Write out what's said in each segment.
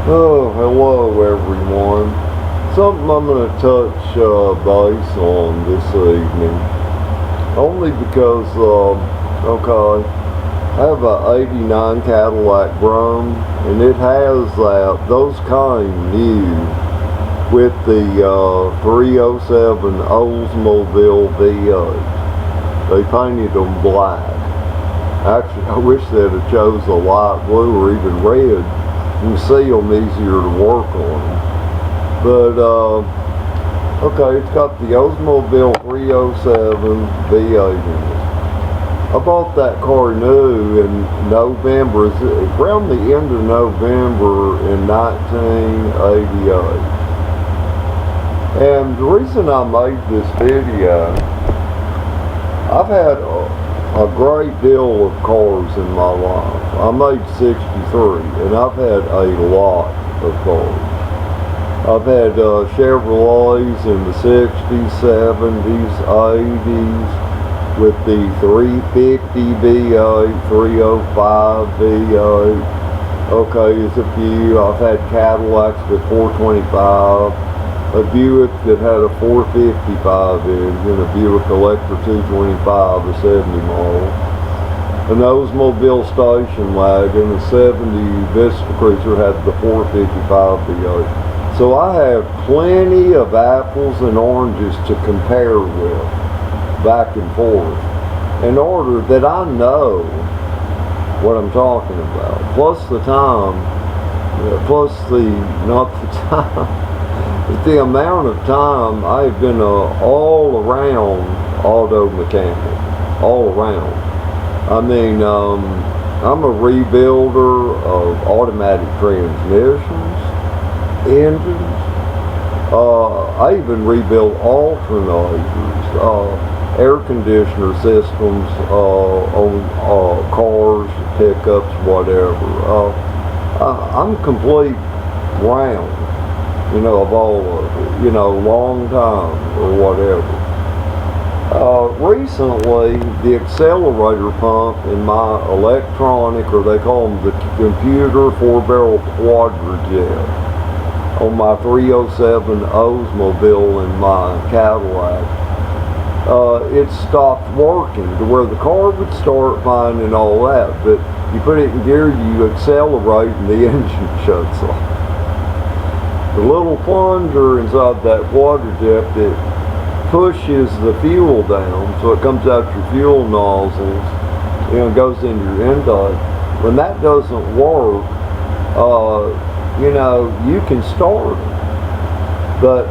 Oh, hello everyone. Something I'm going to touch base on this evening. Only because, okay, I have a '89 Cadillac Brougham, and it has those came new with the 307 Oldsmobile V8. They painted them black. Actually, I wish they'd have chose a light blue or even red. You can see them easier to work on. But, okay, it's got the Oldsmobile 307 V8 in it. I bought that car new in November, around the end of November in 1988. And the reason I made this video, I've had a great deal of cars in my life. I made 63, and I've had a lot of cars. I've had Chevrolets in the 60s, 70s, 80s, with the 350 V8, 305 V8. Okay, there's a few. I've had Cadillacs with 425. A Buick that had a 455 engine, a Buick Electra 225, a 70 model, an Oldsmobile station wagon, a 70 Vista Cruiser had the 455 V8. So I have plenty of apples and oranges to compare with, back and forth, in order that I know what I'm talking about. Plus the time, not the time, the amount of time I've been all around auto mechanic, all around. I mean, I'm a rebuilder of automatic transmissions, engines. I even rebuild alternators, air conditioner systems on cars, pickups, whatever. I'm complete round. Of all of it, long time or whatever. Recently, the accelerator pump in my electronic, or they call them the computer 4-barrel Quadrajet, on my 307 Oldsmobile in my Cadillac, it stopped working to where the car would start fine and all that, but you put it in gear, you accelerate, and the engine shuts off. The little plunger inside that Quadrajet that pushes the fuel down, so it comes out your fuel nozzles, goes into your intake. When that doesn't work, you can start it, but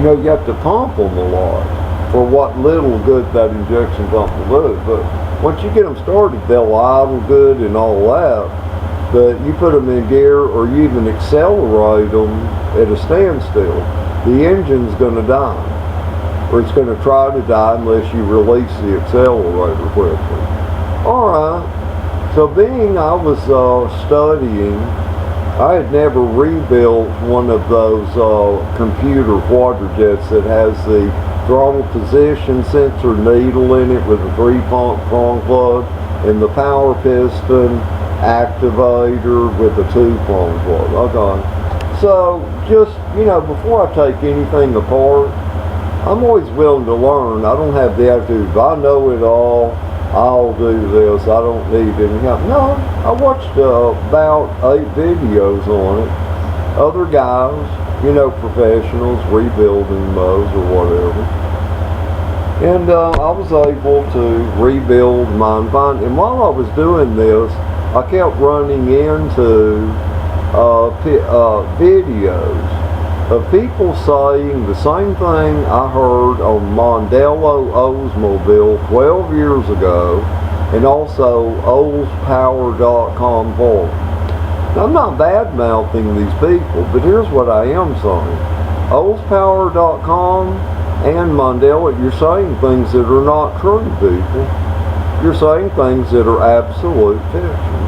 you have to pump them a lot for what little good that injection pump will do. But once you get them started, they'll idle good and all that. But you put them in gear or you even accelerate them at a standstill, the engine's going to die. Or it's going to try to die unless you release the accelerator quickly. Alright, so being I was studying, I had never rebuilt one of those computer Quadrajets that has the throttle position sensor needle in it with a 3-prong plug and the power piston activator with a 2-prong plug. Okay, so just before I take anything apart, I'm always willing to learn. I don't have the attitude, if I know it all, I'll do this, I don't need any help. No, I watched about 8 videos on it, other guys, professionals rebuilding those or whatever, and I was able to rebuild mine fine. And while I was doing this, I kept running into videos of people saying the same thing I heard on Mondello Oldsmobile 12 years ago, and also oldspower.com forum. Now, I'm not bad-mouthing these people, but here's what I am saying. oldspower.com and Mondello, you're saying things that are not true, people. You're saying things that are absolute fiction.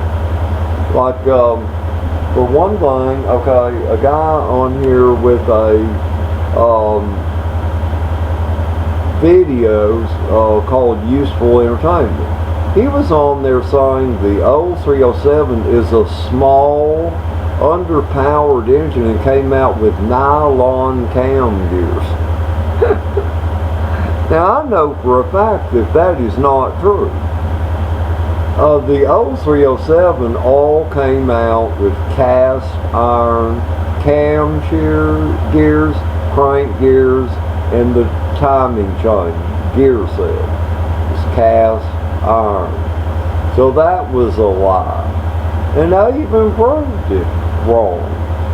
Like, for one thing, okay, a guy on here with a videos called Useful Entertainment. He was on there saying the old 307 is a small underpowered engine and came out with nylon cam gears. Now I know for a fact that that is not true. The old 307 all came out with cast iron cam gears, crank gears, and the timing chain gear set. It's cast iron. So that was a lie. And I even proved it wrong.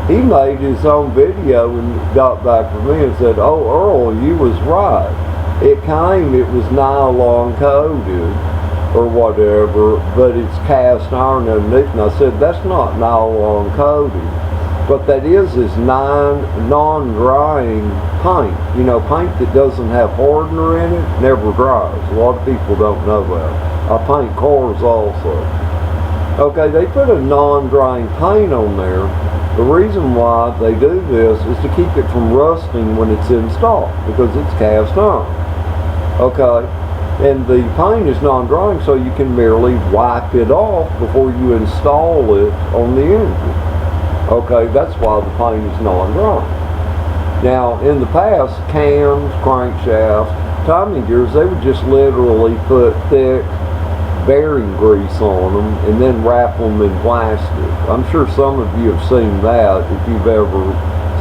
He made his own video and got back to me and said, "Oh, Earl, you was right. It was nylon coated or whatever, but it's cast iron underneath." And I said, "That's not nylon coated. What that is non-drying paint. You know, paint that doesn't have hardener in it never dries. A lot of people don't know that. I paint cars also. Okay, they put a non-drying paint on there. The reason why they do this is to keep it from rusting when it's installed, because it's cast iron. Okay, and the paint is non-drying, so you can merely wipe it off before you install it on the engine. Okay, that's why the paint is non-drying. Now, in the past, cams, crankshafts, timing gears, they would just literally put thick bearing grease on them and then wrap them in plastic. I'm sure some of you have seen that if you've ever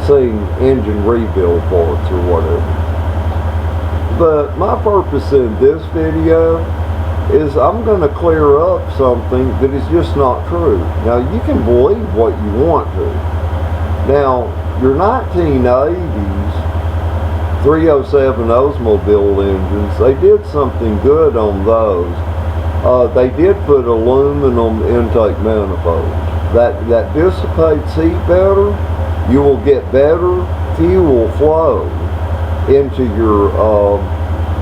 seen engine rebuild parts or whatever. But my purpose in this video is I'm going to clear up something that is just not true. Now, you can believe what you want to. Now, your 1980s 307 Oldsmobile engines, they did something good on those. They did put aluminum intake manifolds. That dissipates heat better. You will get better fuel flow into your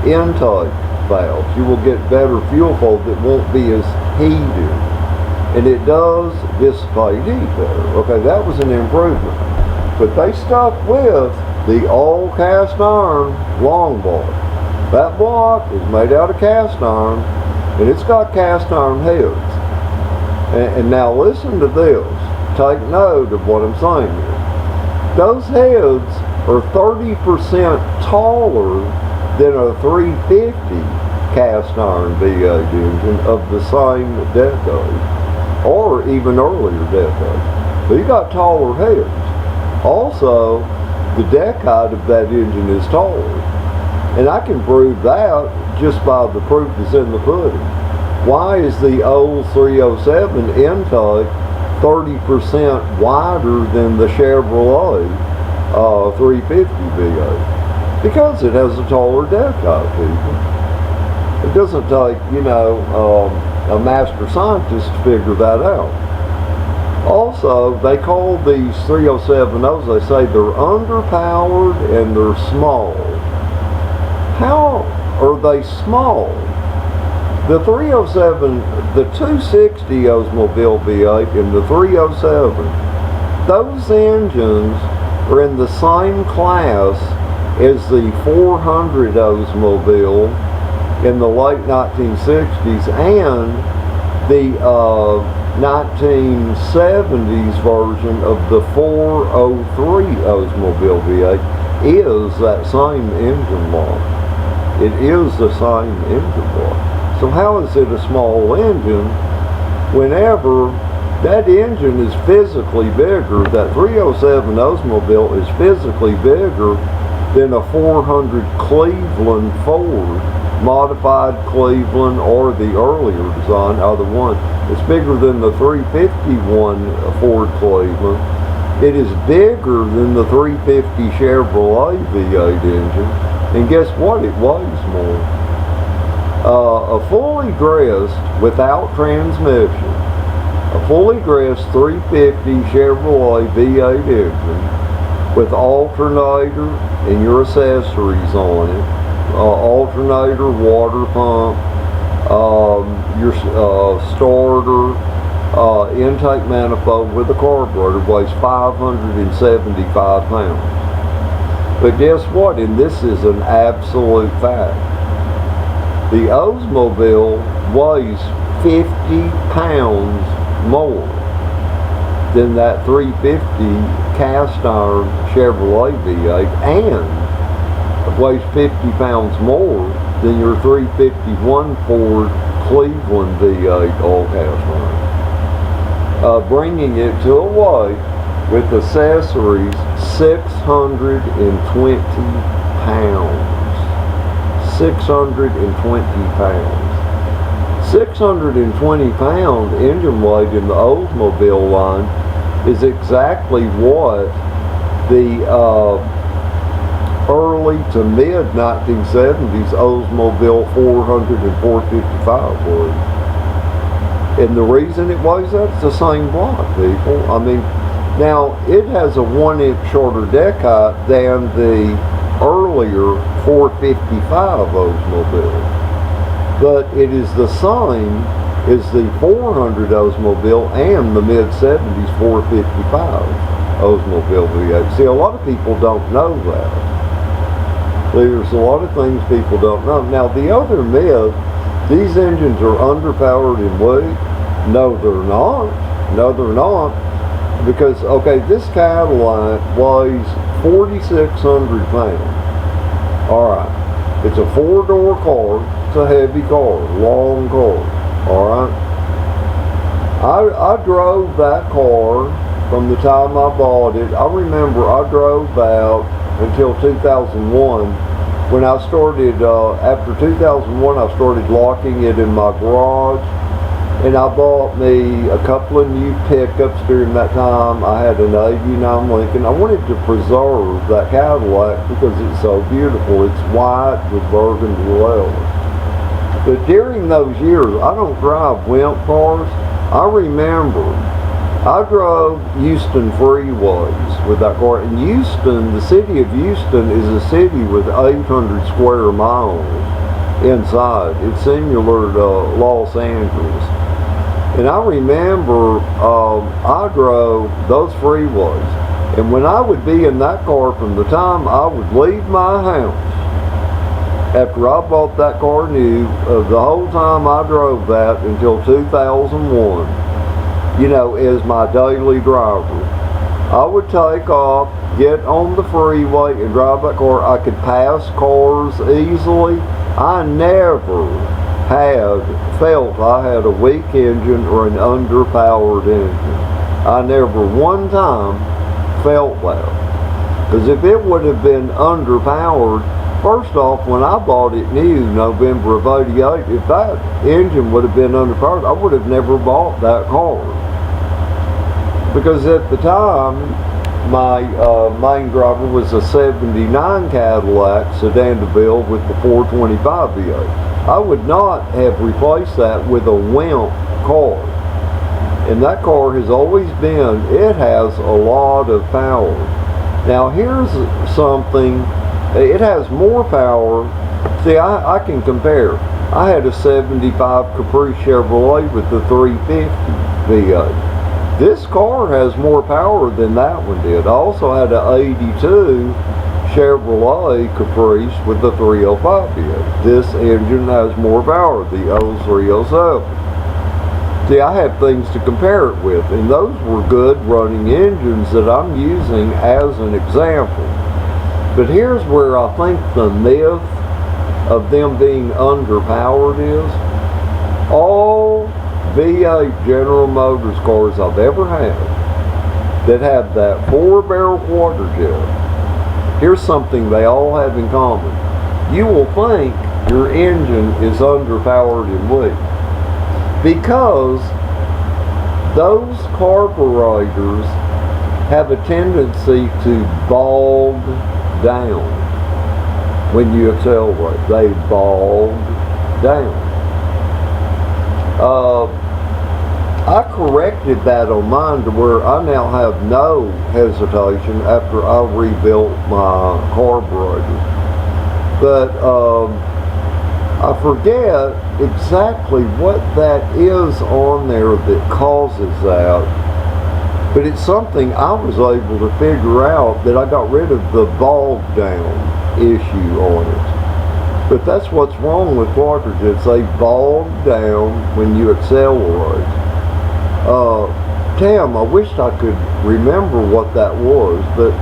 intake valves. You will get better fuel flow that won't be as heated. And it does dissipate heat better. Okay, that was an improvement. But they stuck with the old cast iron long block. That block is made out of cast iron, and it's got cast iron heads. And now listen to this. Take note of what I'm saying here. Those heads are 30% taller than a 350 cast iron V8 engine of the same decade, or even earlier decade. So you got taller heads. Also, the deck height of that engine is taller. And I can prove that just by the proof that's in the pudding. Why is the old 307 intake 30% wider than the Chevrolet 350 V8? Because it has a taller deck height, people. It doesn't take, a master scientist to figure that out. Also, they call these 307Os, they say they're underpowered and they're small. How are they small? The 307, the 260 Oldsmobile V8 and the 307, those engines are in the same class as the 400 Oldsmobile in the late 1960s and the 1970s version of the 403 Oldsmobile V8 is that same engine block. It is the same engine block. So how is it a small engine whenever that engine is physically bigger? That 307 Oldsmobile is physically bigger than a 400 Cleveland Ford, modified Cleveland, or the earlier design, either one. It's bigger than the 351 Ford Cleveland. It is bigger than the 350 Chevrolet V8 engine. And guess what? It weighs more. A fully dressed, without transmission, a fully dressed 350 Chevrolet V8 engine with alternator and your accessories on it, alternator, water pump, your starter, intake manifold with a carburetor, weighs 575 pounds. But guess what? And this is an absolute fact. The Oldsmobile weighs 50 pounds more. than that 350 cast iron Chevrolet V8, and weighs 50 pounds more than your 351 Ford Cleveland V8 all cast iron, bringing it to a weight with accessories 620 pounds. 620 pounds. 620 pound engine weight in the Oldsmobile line is exactly what the early to mid 1970s Oldsmobile 400 and 455 was. And the reason it weighs that, it's the same block, people. I mean, now it has a 1 inch shorter deck height than the earlier 455 Oldsmobile, but it is the same as the 400 Oldsmobile and the mid 70s 455 Oldsmobile V8. See, a lot of people don't know that. There's a lot of things people don't know. Now, the other myth, these engines are underpowered in weight. No, they're not. No, they're not. Because, okay, this Cadillac weighs 4,600 pounds. Alright. It's a 4-door car. It's a heavy car. Long car. Alright. I drove that car from the time I bought it. I remember I drove out until 2001. When I started, after 2001, I started locking it in my garage, and I bought me a couple of new pickups during that time. I had an 89 Lincoln. I wanted to preserve that Cadillac because it's so beautiful. It's white with burgundy leather. But during those years, I don't drive wimp cars. I remember I drove Houston freeways with that car. And Houston, the city of Houston, is a city with 800 square miles inside. It's similar to Los Angeles. And I remember I drove those freeways. And when I would be in that car, from the time I would leave my house, after I bought that car new, the whole time I drove that until 2001, you know, as my daily driver, I would take off, get on the freeway and drive that car. I could pass cars easily. I never felt I had a weak engine or an underpowered engine. I never one time felt that. Because if it would have been underpowered, first off, when I bought it new, November of '88, if that engine would have been underpowered, I would have never bought that car. Because at the time, my main driver was a '79 Cadillac sedan DeVille with the 425 V8. I would not have replaced that with a wimp car. And that car has always been, it has a lot of power. Now here's something, it has more power. See, I can compare. I had a '75 Caprice Chevrolet with the 350 V8. This car has more power than that one did. I also had an '82 Chevrolet Caprice with the 305 V8. This engine has more power, the 0307. See, I have things to compare it with, and those were good running engines that I'm using as an example. But here's where I think the myth of them being underpowered is. All V8 General Motors cars I've ever had that have that 4-barrel Quadrajet, here's something they all have in common. You will think your engine is underpowered and weak because those carburetors have a tendency to bog down when you accelerate. They bog down. I corrected that on mine to where I now have no hesitation after I rebuilt my carburetor. But I forget exactly what that is on there that causes that. But it's something I was able to figure out, that I got rid of the bog down issue on it. But that's what's wrong with Quadrajets. They bog down when you accelerate. damn, I wished I could remember what that was, but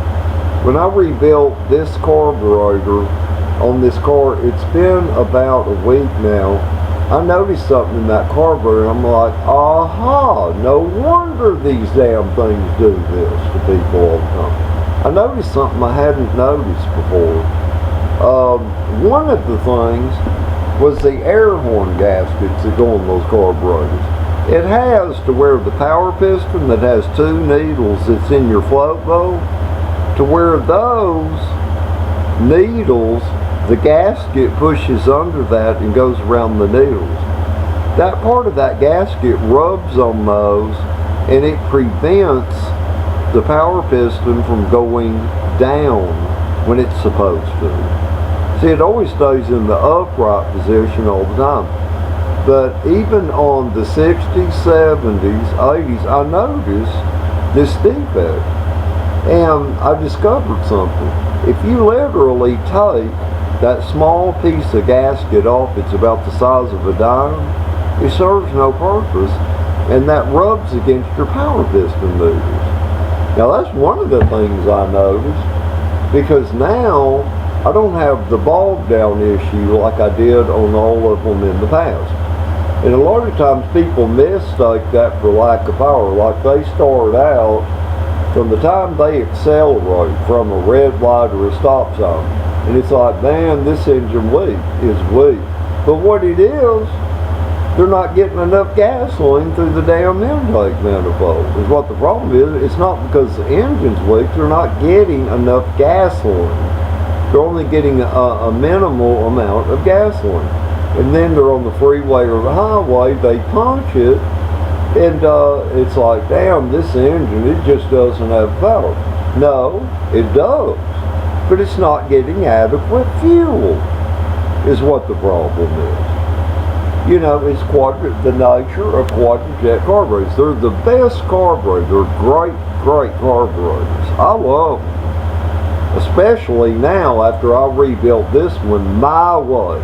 when I rebuilt this carburetor on this car, it's been about a week now, I noticed something in that carburetor, and I'm like, aha, no wonder these damn things do this to people all the time. I noticed something I hadn't noticed before. One of the things was the air horn gaskets that go on those carburetors. It has to where the power piston that has two needles that's in your float bowl, to where those needles, the gasket pushes under that and goes around the needles. That part of that gasket rubs on those, and it prevents the power piston from going down when it's supposed to. See, it always stays in the upright position all the time. But even on the 60s, 70s, 80s, I noticed this defect. And I discovered something. If you literally take that small piece of gasket off, it's about the size of a dime, it serves no purpose, and that rubs against your power piston needles. Now that's one of the things I noticed, because now I don't have the bog down issue like I did on all of them in the past. And a lot of times people mistake that for lack of power. Like they start out, from the time they accelerate from a red light or a stop sign, and it's like, man, this engine is weak. But what it is, they're not getting enough gasoline through the damn intake manifold. Is what the problem is. It's not because the engine's weak, they're not getting enough gasoline. They're only getting a minimal amount of gasoline. And then they're on the freeway or the highway, they punch it, and it's like, damn, this engine, it just doesn't have power. No, it does, but it's not getting adequate fuel, is what the problem is. You know, it's the nature of Quadrajet carburetors. They're the best carburetors. They're great, great carburetors. I love them. Especially now after I rebuilt this one my way.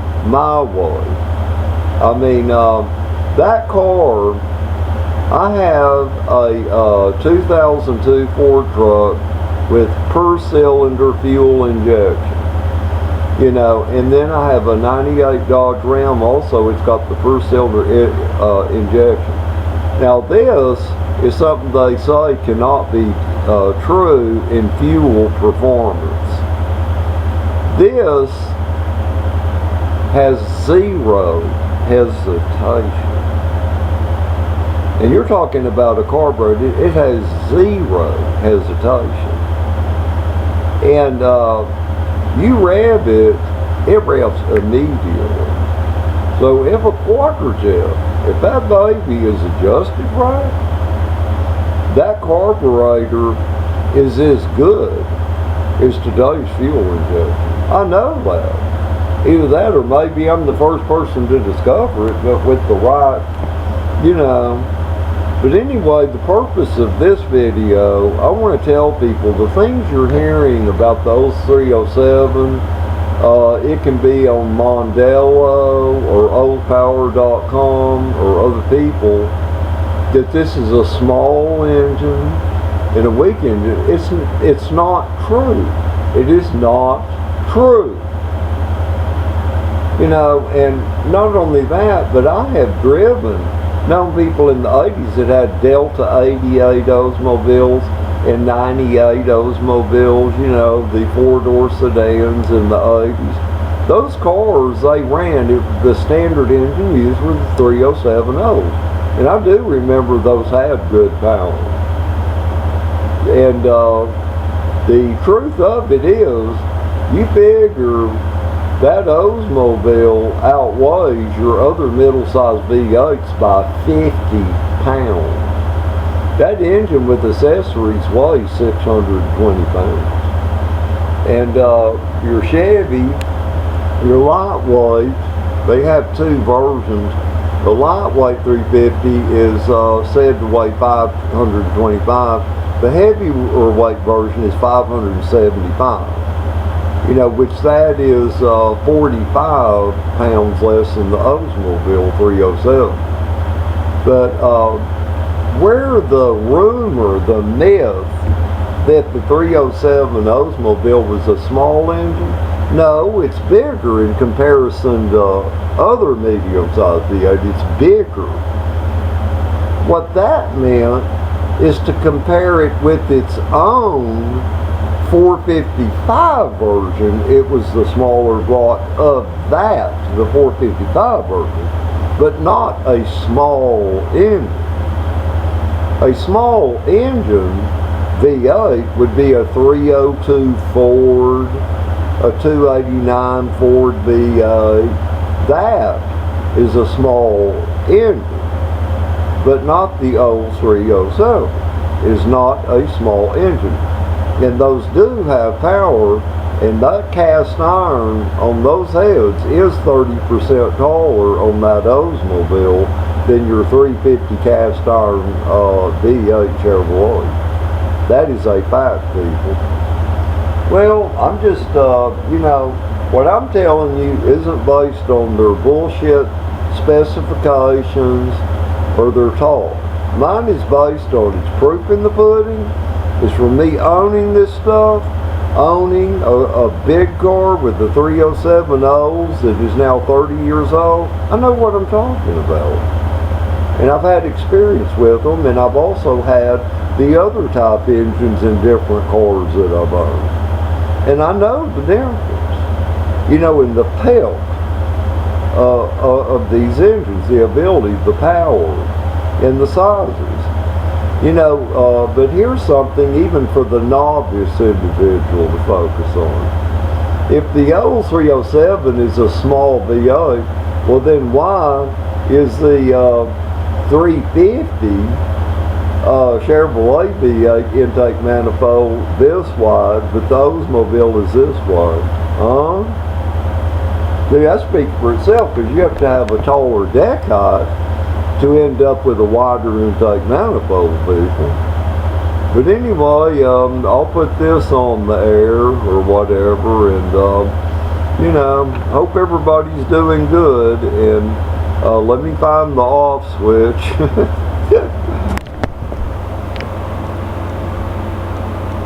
I mean, that car, I have a 2002 Ford truck with per cylinder fuel injection. You know, and then I have a 98 Dodge Ram also, it's got the per cylinder injection. Now this is something they say cannot be true in fuel performance. This has zero hesitation. And you're talking about a carburetor, it has zero hesitation. And you rev it, it revs immediately. So if a Quadrajet, if that baby is adjusted right, that carburetor is as good as today's fuel injection. I know that. Either that or maybe I'm the first person to discover it, but with the right, you know. But anyway, the purpose of this video, I want to tell people the things you're hearing about the Olds 307, it can be on Mondello or oldpower.com or other people, that this is a small engine and a weak engine. It's not true. It is not true. You know, and not only that, but I have known people in the 80s that had Delta 88 Oldsmobiles and 98 Oldsmobiles, you know, the four-door sedans in the 80s. Those cars, they ran, the standard engine used was the 307 Olds. And I do remember those had good power. And the truth of it is, you figure that Oldsmobile outweighs your other middle-sized V8s by 50 pounds. That engine with accessories weighs 620 pounds. And your Chevy, your lightweight, they have two versions. The lightweight 350 is said to weigh 525. The heavier weight version is 575. You know, which that is 45 pounds less than the Oldsmobile 307. But where the rumor, the myth that the 307 Oldsmobile was a small engine, no, it's bigger in comparison to other medium-sized V8. It's bigger. What that meant is to compare it with its own 455 version. It was the smaller block of that, the 455 version, but not a small engine. A small engine V8 would be a 302 Ford, a 289 Ford V8. That is a small engine, but not the old 307. Is not a small engine. And those do have power, and that cast iron on those heads is 30% taller on that Oldsmobile than your 350 cast iron V8 Chevrolet. That is a fact, people. Well, I'm just, what I'm telling you isn't based on their bullshit specifications or their talk. Mine is based on it's proof in the pudding. It's from me owning this stuff, owning a big car with the 307 Olds that is now 30 years old. I know what I'm talking about. And I've had experience with them, and I've also had the other type engines in different cars that I've owned. And I know the difference. In the pelt of these engines, the ability, the power, and the sizes. But here's something even for the novice individual to focus on. If the old 307 is a small V8, well then why is the 350 Chevrolet V8 intake manifold this wide, but the Oldsmobile is this wide? See, that speaks for itself, because you have to have a taller deck height to end up with a wider intake manifold, people. But anyway, I'll put this on the air or whatever, and hope everybody's doing good, and let me find the off switch.